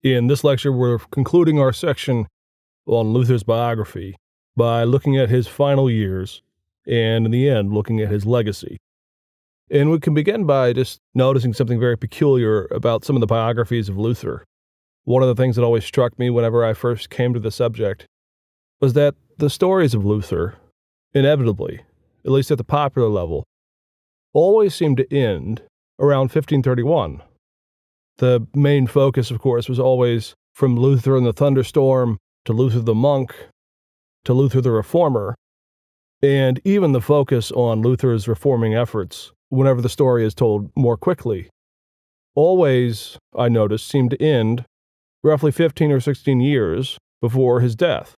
In this lecture, we're concluding our section on Luther's biography by looking at his final years and, in the end, looking at his legacy. And we can begin by just noticing something very peculiar about some of the biographies of Luther. One of the things that always struck me whenever I first came to the subject was that the stories of Luther, inevitably, at least at the popular level, always seemed to end around 1531. The main focus, of course, was always from Luther and the Thunderstorm to Luther the Monk to Luther the Reformer, and even the focus on Luther's reforming efforts, whenever the story is told more quickly, always, I noticed, seemed to end roughly 15 or 16 years before his death.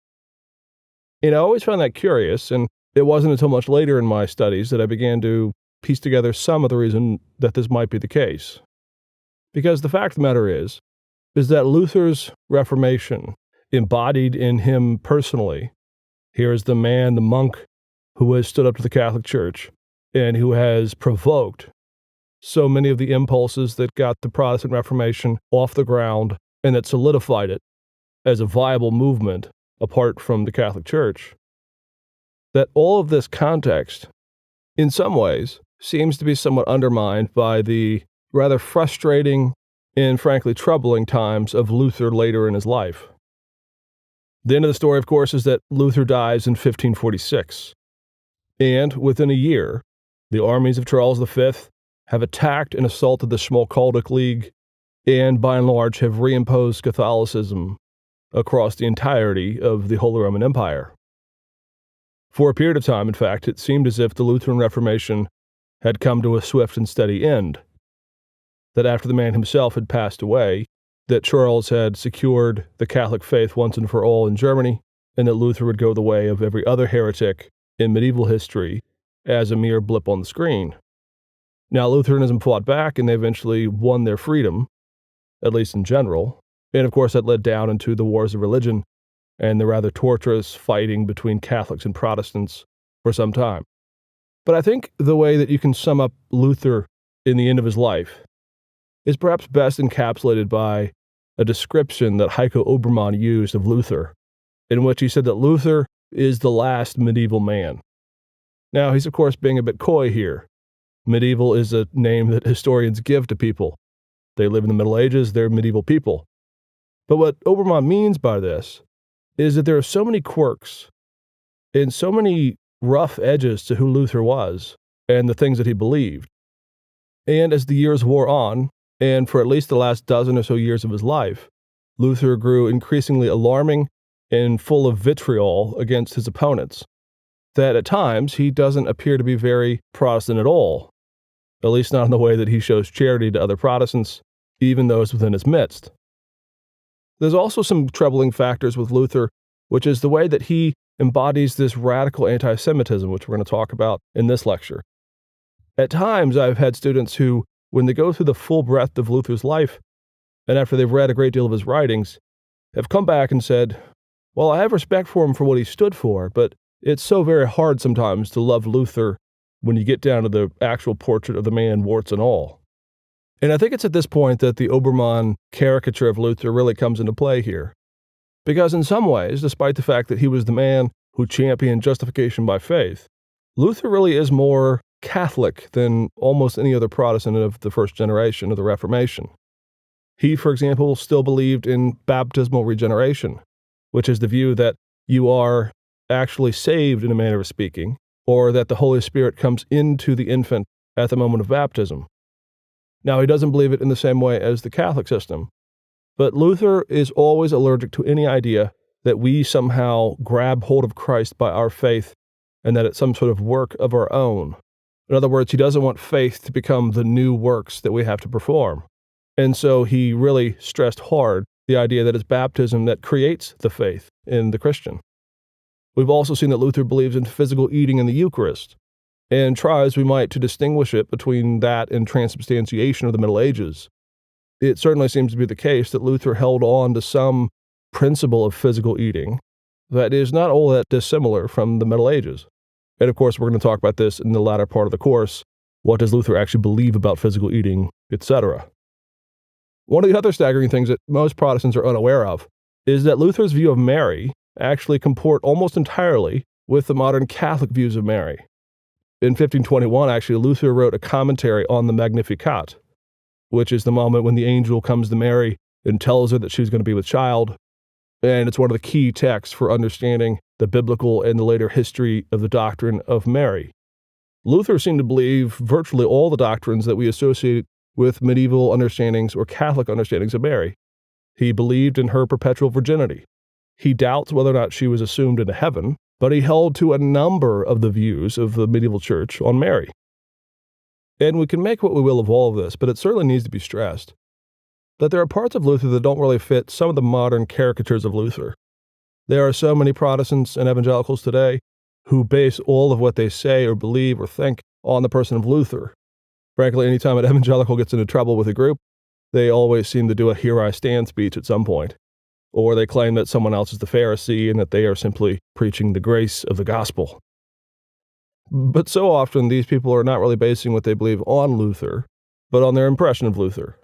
And I always found that curious, and it wasn't until much later in my studies that I began to piece together some of the reason that this might be the case. Because the fact of the matter is that Luther's Reformation, embodied in him personally, here is the man, the monk, who has stood up to the Catholic Church and who has provoked so many of the impulses that got the Protestant Reformation off the ground and that solidified it as a viable movement apart from the Catholic Church, that all of this context, in some ways, seems to be somewhat undermined by the rather frustrating and frankly troubling times of Luther later in his life. The end of the story, of course, is that Luther dies in 1546. And within a year, the armies of Charles V have attacked and assaulted the Schmalkaldic League and, by and large, have reimposed Catholicism across the entirety of the Holy Roman Empire. For a period of time, in fact, it seemed as if the Lutheran Reformation had come to a swift and steady end. That after the man himself had passed away, that Charles had secured the Catholic faith once and for all in Germany, and that Luther would go the way of every other heretic in medieval history as a mere blip on the screen. Now, Lutheranism fought back, and they eventually won their freedom, at least in general, and of course that led down into the wars of religion and the rather torturous fighting between Catholics and Protestants for some time. But I think the way that you can sum up Luther in the end of his life is perhaps best encapsulated by a description that Heiko Obermann used of Luther, in which he said that Luther is the last medieval man. Now, he's of course being a bit coy here. Medieval is a name that historians give to people. They live in the Middle Ages, they're medieval people. But what Obermann means by this is that there are so many quirks and so many rough edges to who Luther was and the things that he believed. And as the years wore on, and for at least the last dozen or so years of his life, Luther grew increasingly alarming and full of vitriol against his opponents, that at times he doesn't appear to be very Protestant at all, at least not in the way that he shows charity to other Protestants, even those within his midst. There's also some troubling factors with Luther, which is the way that he embodies this radical anti-Semitism, which we're going to talk about in this lecture. At times, I've had students who, when they go through the full breadth of Luther's life, and after they've read a great deal of his writings, have come back and said, well, I have respect for him for what he stood for, but it's so very hard sometimes to love Luther when you get down to the actual portrait of the man, warts and all. And I think it's at this point that the Obermann caricature of Luther really comes into play here. Because in some ways, despite the fact that he was the man who championed justification by faith, Luther really is more Catholic than almost any other Protestant of the first generation of the Reformation. He, for example, still believed in baptismal regeneration, which is the view that you are actually saved in a manner of speaking, or that the Holy Spirit comes into the infant at the moment of baptism. Now, he doesn't believe it in the same way as the Catholic system, but Luther is always allergic to any idea that we somehow grab hold of Christ by our faith and that it's some sort of work of our own. In other words, he doesn't want faith to become the new works that we have to perform. And so he really stressed hard the idea that it's baptism that creates the faith in the Christian. We've also seen that Luther believes in physical eating in the Eucharist, and tries we might to distinguish it between that and transubstantiation of the Middle Ages. It certainly seems to be the case that Luther held on to some principle of physical eating that is not all that dissimilar from the Middle Ages. And of course, we're going to talk about this in the latter part of the course. What does Luther actually believe about physical eating, etc.? One of the other staggering things that most Protestants are unaware of is that Luther's view of Mary actually comport almost entirely with the modern Catholic views of Mary. In 1521, actually, Luther wrote a commentary on the Magnificat, which is the moment when the angel comes to Mary and tells her that she's going to be with child. And it's one of the key texts for understanding the biblical and the later history of the doctrine of Mary. Luther seemed to believe virtually all the doctrines that we associate with medieval understandings or Catholic understandings of Mary. He believed in her perpetual virginity. He doubts whether or not she was assumed into heaven, but he held to a number of the views of the medieval church on Mary. And we can make what we will of all of this, but it certainly needs to be stressed that there are parts of Luther that don't really fit some of the modern caricatures of Luther. There are so many Protestants and evangelicals today who base all of what they say or believe or think on the person of Luther. Frankly, anytime an evangelical gets into trouble with a group, they always seem to do a "Here I Stand" speech at some point. Or they claim that someone else is the Pharisee and that they are simply preaching the grace of the gospel. But so often, these people are not really basing what they believe on Luther, but on their impression of Luther.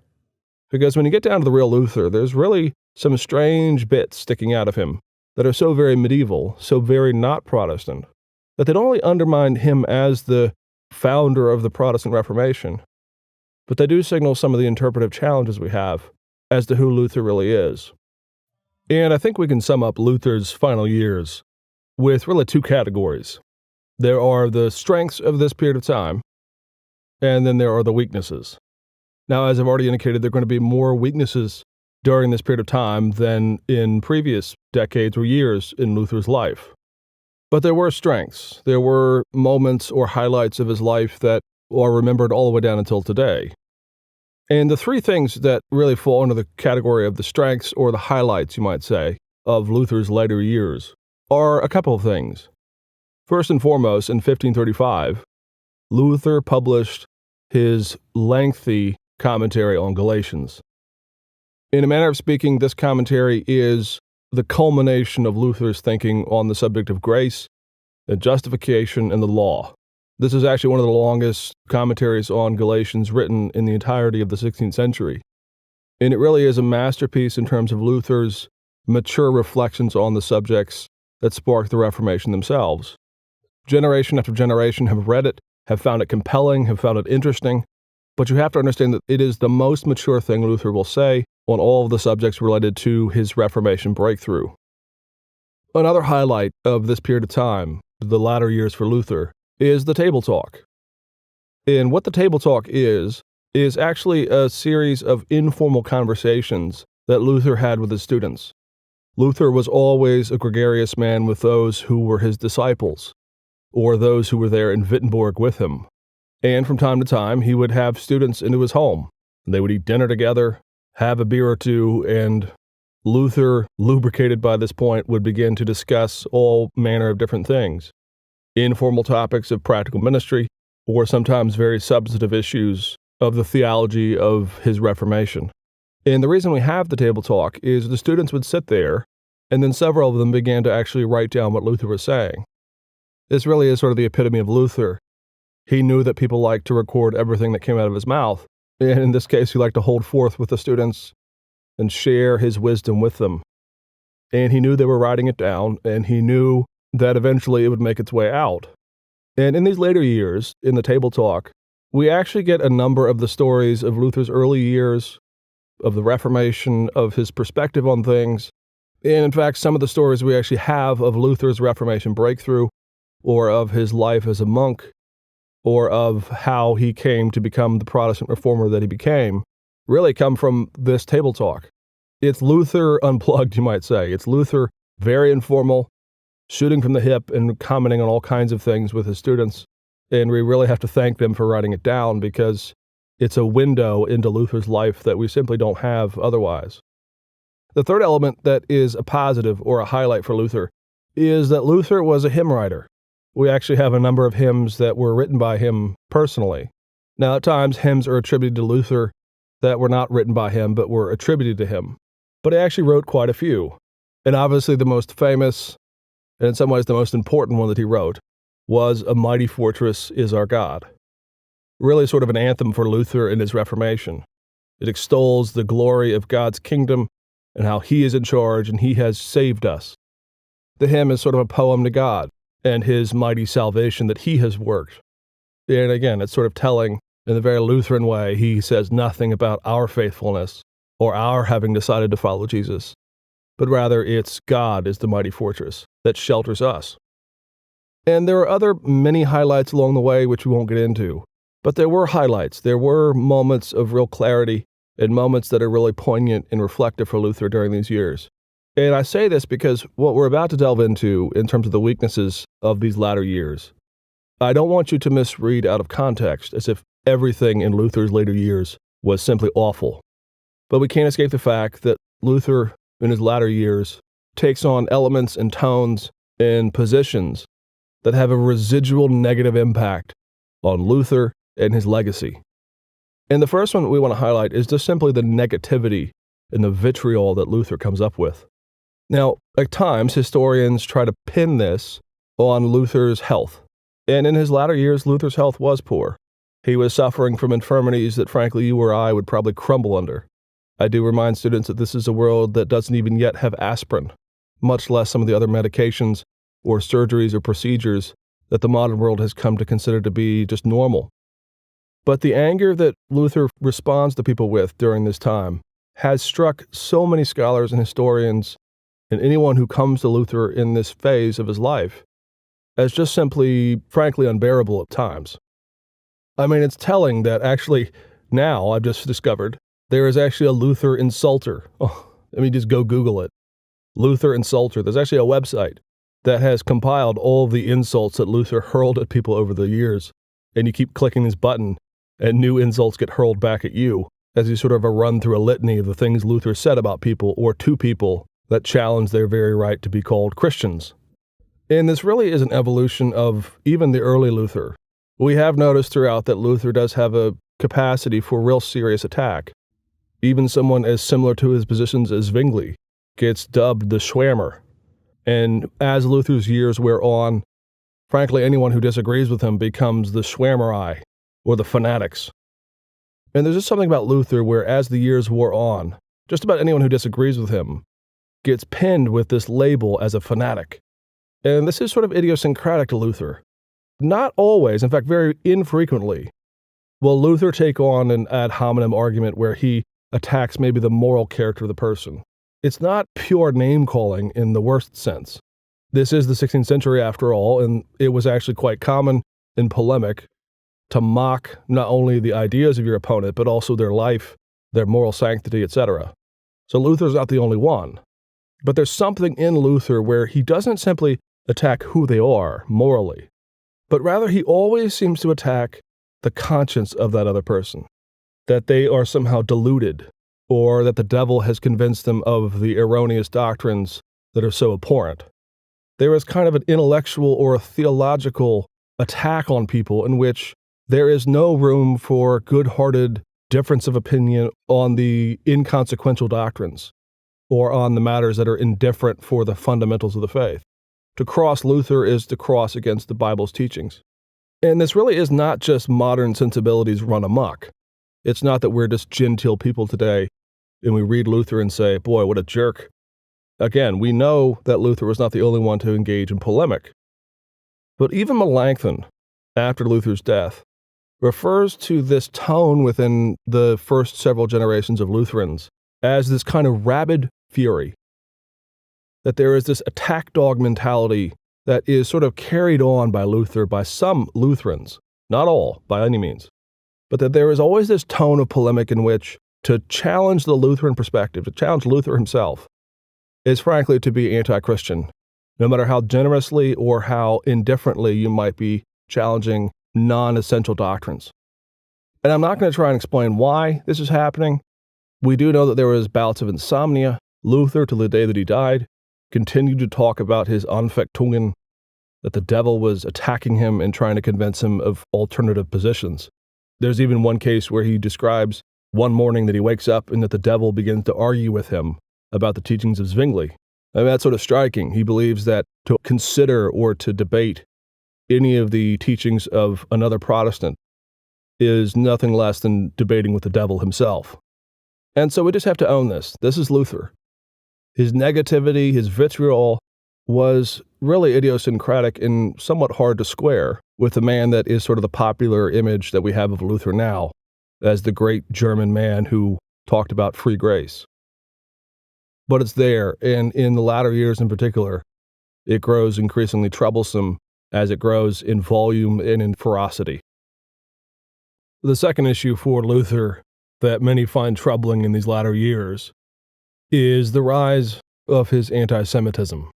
Because when you get down to the real Luther, there's really some strange bits sticking out of him that are so very medieval, so very not Protestant, that they don't only undermine him as the founder of the Protestant Reformation, but they do signal some of the interpretive challenges we have as to who Luther really is. And I think we can sum up Luther's final years with really two categories. There are the strengths of this period of time, and then there are the weaknesses. Now, as I've already indicated, there are going to be more weaknesses during this period of time than in previous decades or years in Luther's life. But there were strengths. There were moments or highlights of his life that are remembered all the way down until today. And the three things that really fall under the category of the strengths or the highlights, you might say, of Luther's later years are a couple of things. First and foremost, in 1535, Luther published his lengthy commentary on Galatians. In a manner of speaking, this commentary is the culmination of Luther's thinking on the subject of grace, and justification, and the law. This is actually one of the longest commentaries on Galatians written in the entirety of the 16th century. And it really is a masterpiece in terms of Luther's mature reflections on the subjects that sparked the Reformation themselves. Generation after generation have read it, have found it compelling, have found it interesting, but you have to understand that it is the most mature thing Luther will say on all of the subjects related to his Reformation breakthrough. Another highlight of this period of time, the latter years for Luther, is the table talk. And what the table talk is actually a series of informal conversations that Luther had with his students. Luther was always a gregarious man with those who were his disciples, or those who were there in Wittenberg with him. And from time to time, he would have students into his home. They would eat dinner together, have a beer or two, and Luther, lubricated by this point, would begin to discuss all manner of different things. Informal topics of practical ministry, or sometimes very substantive issues of the theology of his Reformation. And the reason we have the table talk is the students would sit there, and then several of them began to actually write down what Luther was saying. This really is sort of the epitome of Luther. He knew that people liked to record everything that came out of his mouth, and in this case, he liked to hold forth with the students and share his wisdom with them. And he knew they were writing it down, and he knew that eventually it would make its way out. And in these later years, in the table talk, we actually get a number of the stories of Luther's early years, of the Reformation, of his perspective on things, and in fact, some of the stories we actually have of Luther's Reformation breakthrough, or of his life as a monk, or of how he came to become the Protestant reformer that he became, really come from this table talk. It's Luther unplugged, you might say. It's Luther very informal, shooting from the hip and commenting on all kinds of things with his students. And we really have to thank them for writing it down because it's a window into Luther's life that we simply don't have otherwise. The third element that is a positive or a highlight for Luther is that Luther was a hymn writer. We actually have a number of hymns that were written by him personally. Now, at times, hymns are attributed to Luther that were not written by him, but were attributed to him. But he actually wrote quite a few. And obviously the most famous, and in some ways the most important one that he wrote, was "A Mighty Fortress Is Our God." Really sort of an anthem for Luther and his Reformation. It extols the glory of God's kingdom and how he is in charge and he has saved us. The hymn is sort of a poem to God and his mighty salvation that he has worked. And again, it's sort of telling in the very Lutheran way. He says nothing about our faithfulness or our having decided to follow Jesus, but rather it's God is the mighty fortress that shelters us. And there are other many highlights along the way, which we won't get into, but there were highlights. There were moments of real clarity and moments that are really poignant and reflective for Luther during these years. And I say this because what we're about to delve into in terms of the weaknesses of these latter years, I don't want you to misread out of context as if everything in Luther's later years was simply awful. But we can't escape the fact that Luther, in his latter years, takes on elements and tones and positions that have a residual negative impact on Luther and his legacy. And the first one we want to highlight is just simply the negativity and the vitriol that Luther comes up with. Now, at times, historians try to pin this on Luther's health. And in his latter years, Luther's health was poor. He was suffering from infirmities that, frankly, you or I would probably crumble under. I do remind students that this is a world that doesn't even yet have aspirin, much less some of the other medications or surgeries or procedures that the modern world has come to consider to be just normal. But the anger that Luther responds to people with during this time has struck so many scholars and historians and anyone who comes to Luther in this phase of his life as just simply, frankly, unbearable at times. I mean, it's telling that actually now I've just discovered there is actually a Luther insulter. Oh, I mean, just go Google it. Luther insulter. There's actually a website that has compiled all of the insults that Luther hurled at people over the years. And you keep clicking this button and new insults get hurled back at you as you sort of run through a litany of the things Luther said about people or to people that challenge their very right to be called Christians. And this really is an evolution of even the early Luther. We have noticed throughout that Luther does have a capacity for real serious attack. Even someone as similar to his positions as Zwingli gets dubbed the Schwärmer. And as Luther's years wear on, frankly, anyone who disagrees with him becomes the Schwärmerei, or the fanatics. And there's just something about Luther where as the years wore on, just about anyone who disagrees with him gets pinned with this label as a fanatic. And this is sort of idiosyncratic to Luther. Not always, in fact, very infrequently, will Luther take on an ad hominem argument where he attacks maybe the moral character of the person. It's not pure name-calling in the worst sense. This is the 16th century after all, and it was actually quite common in polemic to mock not only the ideas of your opponent, but also their life, their moral sanctity, etc. So Luther's not the only one. But there's something in Luther where he doesn't simply attack who they are morally, but rather he always seems to attack the conscience of that other person, that they are somehow deluded, or that the devil has convinced them of the erroneous doctrines that are so abhorrent. There is kind of an intellectual or a theological attack on people in which there is no room for good-hearted difference of opinion on the inconsequential doctrines or on the matters that are indifferent for the fundamentals of the faith. To cross Luther is to cross against the Bible's teachings. And this really is not just modern sensibilities run amok. It's not that we're just genteel people today and we read Luther and say, boy, what a jerk. Again, we know that Luther was not the only one to engage in polemic. But even Melanchthon, after Luther's death, refers to this tone within the first several generations of Lutherans as this kind of rabid fury. That there is this attack dog mentality that is sort of carried on by Luther, by some Lutherans, not all, by any means, but that there is always this tone of polemic in which to challenge the Lutheran perspective, to challenge Luther himself, is frankly to be anti-Christian, no matter how generously or how indifferently you might be challenging non-essential doctrines. And I'm not going to try and explain why this is happening. We do know that there was bouts of insomnia. Luther, till the day that he died, continued to talk about his Anfechtungen, that the devil was attacking him and trying to convince him of alternative positions. There's even one case where he describes one morning that he wakes up and that the devil begins to argue with him about the teachings of Zwingli. I mean, that's sort of striking. He believes that to consider or to debate any of the teachings of another Protestant is nothing less than debating with the devil himself. And so we just have to own this. This is Luther. His negativity, his vitriol was really idiosyncratic and somewhat hard to square with the man that is sort of the popular image that we have of Luther now as the great German man who talked about free grace. But it's there, and in the latter years in particular, it grows increasingly troublesome as it grows in volume and in ferocity. The second issue for Luther that many find troubling in these latter years is the rise of his anti-Semitism.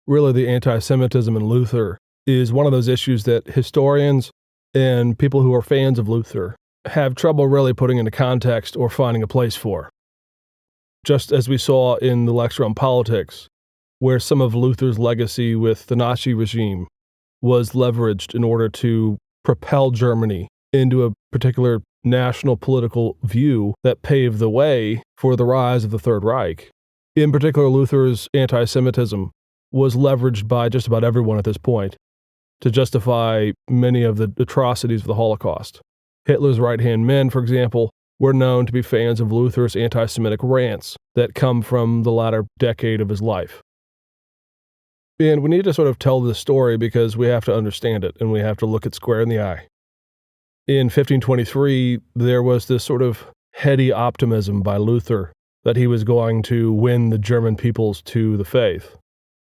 Really, the anti-Semitism in Luther is one of those issues that historians and people who are fans of Luther have trouble really putting into context or finding a place for. Just as we saw in the lecture on politics, where some of Luther's legacy with the Nazi regime was leveraged in order to propel Germany into a particular national political view that paved the way for the rise of the Third Reich. In particular, Luther's anti-Semitism was leveraged by just about everyone at this point to justify many of the atrocities of the Holocaust. Hitler's right-hand men, for example, were known to be fans of Luther's anti-Semitic rants that come from the latter decade of his life. And we need to sort of tell this story because we have to understand it and we have to look it square in the eye. In 1523, there was this sort of heady optimism by Luther that he was going to win the German peoples to the faith.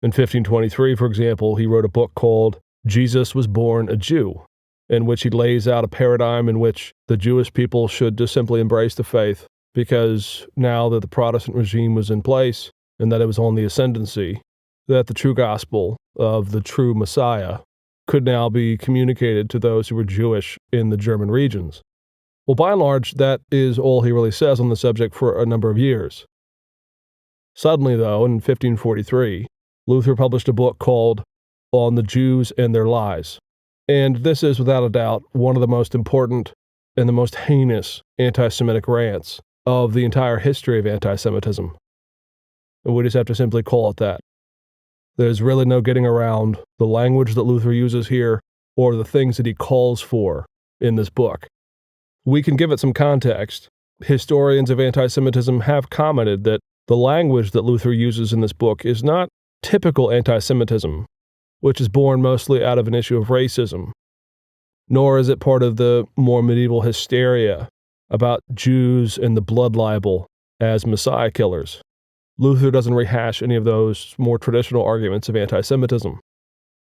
In 1523, for example, he wrote a book called Jesus Was Born a Jew, in which he lays out a paradigm in which the Jewish people should just simply embrace the faith because now that the Protestant regime was in place and that it was on the ascendancy, that the true gospel of the true Messiah could now be communicated to those who were Jewish in the German regions. Well, by and large, that is all he really says on the subject for a number of years. Suddenly, though, in 1543, Luther published a book called On the Jews and Their Lies. And this is, without a doubt, one of the most important and the most heinous anti-Semitic rants of the entire history of anti-Semitism. And we just have to simply call it that. There's really no getting around the language that Luther uses here or the things that he calls for in this book. We can give it some context. Historians of anti-Semitism have commented that the language that Luther uses in this book is not typical anti-Semitism, which is born mostly out of an issue of racism, nor is it part of the more medieval hysteria about Jews and the blood libel as Messiah killers. Luther doesn't rehash any of those more traditional arguments of anti-Semitism.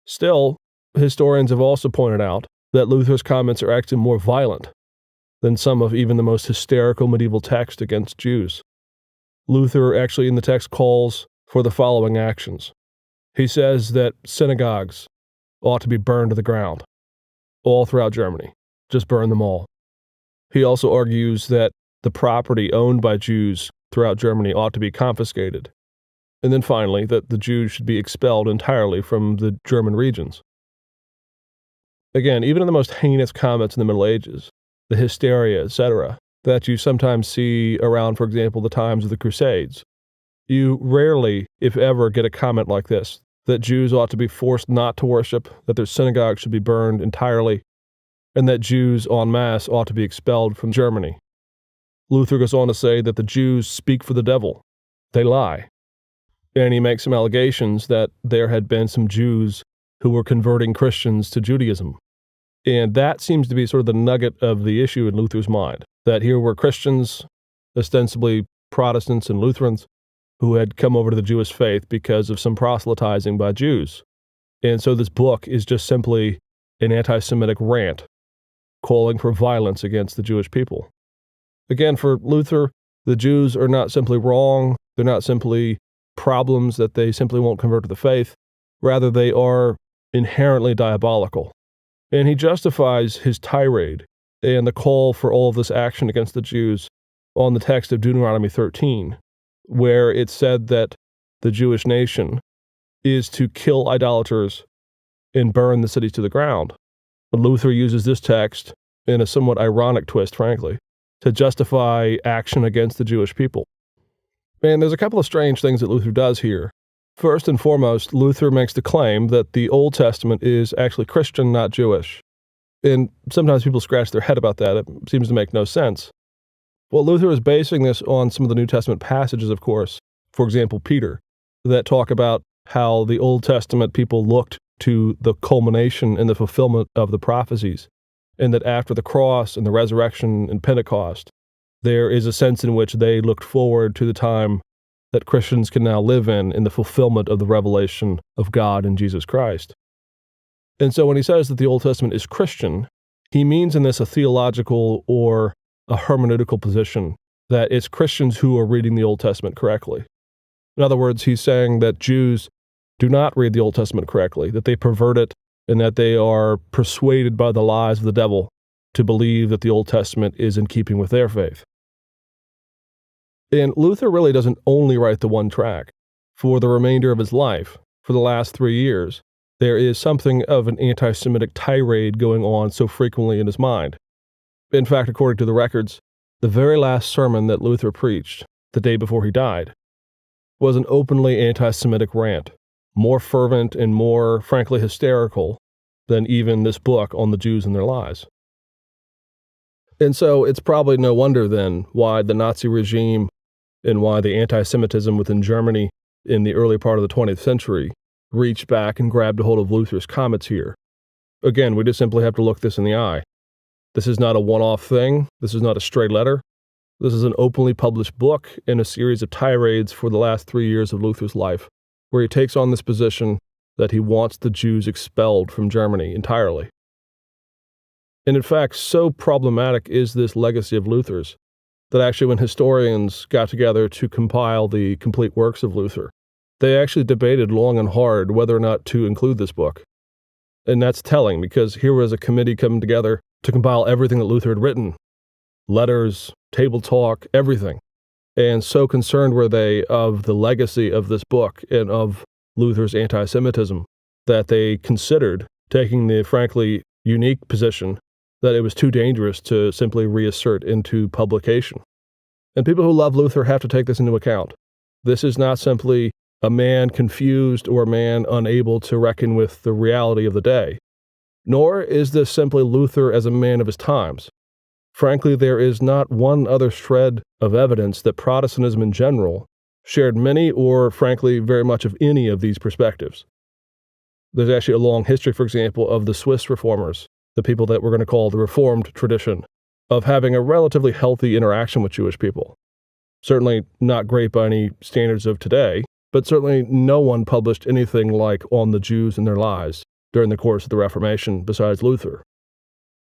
Still, historians have also pointed out that Luther's comments are actually more violent than some of even the most hysterical medieval texts against Jews. Luther actually in the text calls for the following actions. He says that synagogues ought to be burned to the ground, all throughout Germany. Just burn them all. He also argues that the property owned by Jews throughout Germany ought to be confiscated. And then finally, that the Jews should be expelled entirely from the German regions. Again, even in the most heinous comments in the Middle Ages, the hysteria, etc., that you sometimes see around, for example, the times of the Crusades, you rarely, if ever, get a comment like this, that Jews ought to be forced not to worship, that their synagogues should be burned entirely, and that Jews en masse ought to be expelled from Germany. Luther goes on to say that the Jews speak for the devil. They lie. And he makes some allegations that there had been some Jews who were converting Christians to Judaism. And that seems to be sort of the nugget of the issue in Luther's mind, that here were Christians, ostensibly Protestants and Lutherans, who had come over to the Jewish faith because of some proselytizing by Jews. And so this book is just simply an anti-Semitic rant calling for violence against the Jewish people. Again, for Luther, the Jews are not simply wrong. They're not simply problems that they simply won't convert to the faith. Rather, they are inherently diabolical. And he justifies his tirade and the call for all of this action against the Jews on the text of Deuteronomy 13, where it said that the Jewish nation is to kill idolaters and burn the cities to the ground. But Luther uses this text in a somewhat ironic twist, frankly, to justify action against the Jewish people. And there's a couple of strange things that Luther does here. First and foremost, Luther makes the claim that the Old Testament is actually Christian, not Jewish. And sometimes people scratch their head about that. It seems to make no sense. Well, Luther is basing this on some of the New Testament passages, of course. For example, Peter, that talk about how the Old Testament people looked to the culmination and the fulfillment of the prophecies, and that after the cross and the resurrection and Pentecost, there is a sense in which they looked forward to the time that Christians can now live in the fulfillment of the revelation of God in Jesus Christ. And so when he says that the Old Testament is Christian, he means in this a theological or a hermeneutical position, that it's Christians who are reading the Old Testament correctly. In other words, he's saying that Jews do not read the Old Testament correctly, that they pervert it, and that they are persuaded by the lies of the devil to believe that the Old Testament is in keeping with their faith. And Luther really doesn't only write the one track. For the remainder of his life, for the last 3 years, there is something of an anti-Semitic tirade going on so frequently in his mind. In fact, according to the records, the very last sermon that Luther preached, the day before he died, was an openly anti-Semitic rant, more fervent and more, frankly, hysterical than even this book on the Jews and their lies. And so it's probably no wonder then why the Nazi regime and why the anti-Semitism within Germany in the early part of the 20th century reached back and grabbed a hold of Luther's comments here. Again, we just simply have to look this in the eye. This is not a one-off thing. This is not a stray letter. This is an openly published book and a series of tirades for the last 3 years of Luther's life, where he takes on this position that he wants the Jews expelled from Germany entirely. And in fact, so problematic is this legacy of Luther's that actually when historians got together to compile the complete works of Luther, they actually debated long and hard whether or not to include this book. And that's telling, because here was a committee coming together to compile everything that Luther had written, letters, table talk, everything. And so concerned were they of the legacy of this book and of Luther's anti-Semitism that they considered taking the frankly unique position that it was too dangerous to simply reassert into publication. And people who love Luther have to take this into account. This is not simply a man confused or a man unable to reckon with the reality of the day, nor is this simply Luther as a man of his times. Frankly, there is not one other shred of evidence that Protestantism in general shared many or, frankly, very much of any of these perspectives. There's actually a long history, for example, of the Swiss reformers, the people that we're going to call the Reformed tradition, of having a relatively healthy interaction with Jewish people. Certainly not great by any standards of today, but certainly no one published anything like On the Jews and Their Lies during the course of the Reformation besides Luther.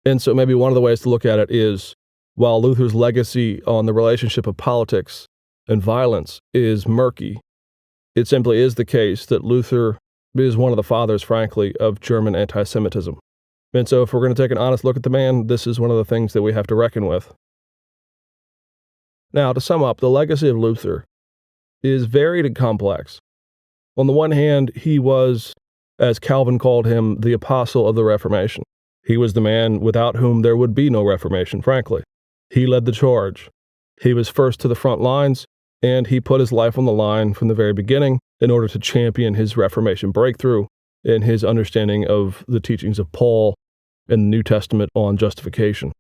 And so maybe one of the ways to look at it is, while Luther's legacy on the relationship of politics and violence is murky, it simply is the case that Luther is one of the fathers, frankly, of German anti-Semitism. And so if we're going to take an honest look at the man, this is one of the things that we have to reckon with. Now, to sum up, the legacy of Luther is varied and complex. On the one hand, he was, as Calvin called him, the apostle of the Reformation. He was the man without whom there would be no Reformation, frankly. He led the charge. He was first to the front lines, and he put his life on the line from the very beginning in order to champion his Reformation breakthrough and his understanding of the teachings of Paul and the New Testament on justification.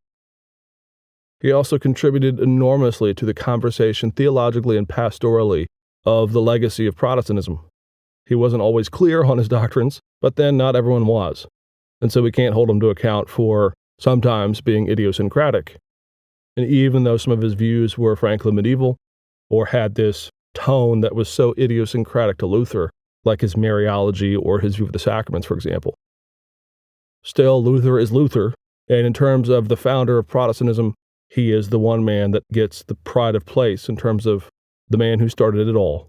He also contributed enormously to the conversation theologically and pastorally of the legacy of Protestantism. He wasn't always clear on his doctrines, but then not everyone was. And so we can't hold him to account for sometimes being idiosyncratic. And even though some of his views were frankly medieval, or had this tone that was so idiosyncratic to Luther, like his Mariology or his view of the sacraments, for example. Still, Luther is Luther, and in terms of the founder of Protestantism, he is the one man that gets the pride of place in terms of the man who started it all.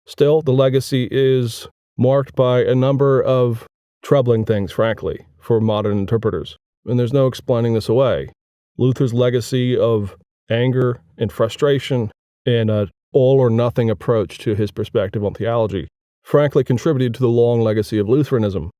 Still, the legacy is marked by a number of troubling things, frankly, for modern interpreters, and there's no explaining this away. Luther's legacy of anger and frustration and an all-or-nothing approach to his perspective on theology frankly contributed to the long legacy of Lutheranism.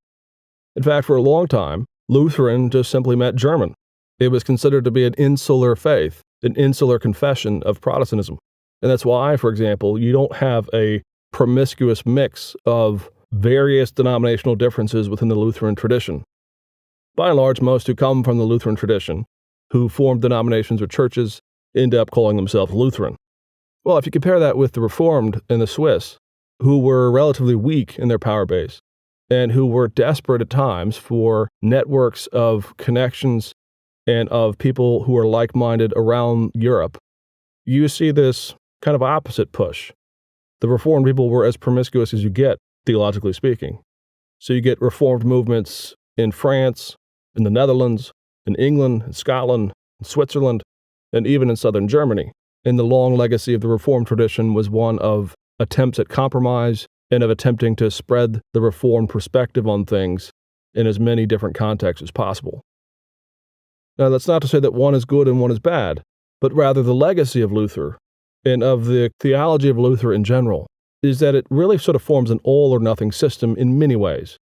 In fact, for a long time, Lutheran just simply meant German. It was considered to be an insular faith, an insular confession of Protestantism. And that's why, for example, you don't have a promiscuous mix of various denominational differences within the Lutheran tradition. By and large, most who come from the Lutheran tradition, who formed denominations or churches end up calling themselves Lutheran. Well, if you compare that with the Reformed and the Swiss, who were relatively weak in their power base and who were desperate at times for networks of connections and of people who are like-minded around Europe, you see this kind of opposite push. The Reformed people were as promiscuous as you get, theologically speaking. So you get Reformed movements in France, in the Netherlands, in England, in Scotland, in Switzerland, and even in southern Germany. And the long legacy of the Reformed tradition was one of attempts at compromise and of attempting to spread the Reformed perspective on things in as many different contexts as possible. Now, that's not to say that one is good and one is bad, but rather the legacy of Luther and of the theology of Luther in general is that it really sort of forms an all-or-nothing system in many ways.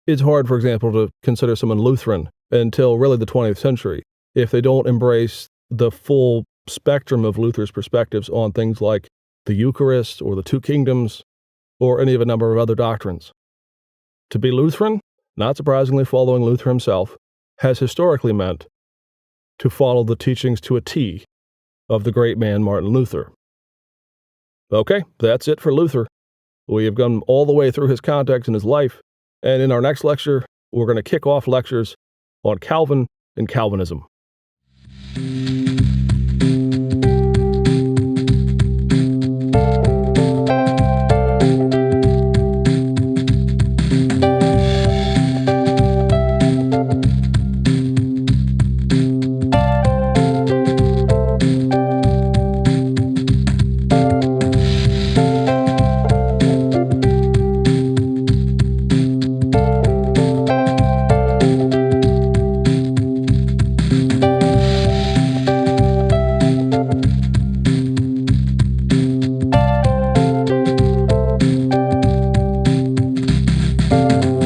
It's hard, for example, to consider someone Lutheran until really the 20th century if they don't embrace the full spectrum of Luther's perspectives on things like the Eucharist or the two kingdoms or any of a number of other doctrines. To be Lutheran, not surprisingly following Luther himself, has historically meant to follow the teachings to a T of the great man Martin Luther. Okay, that's it for Luther. We have gone all the way through his context and his life, and in our next lecture, we're going to kick off lectures on Calvin and Calvinism.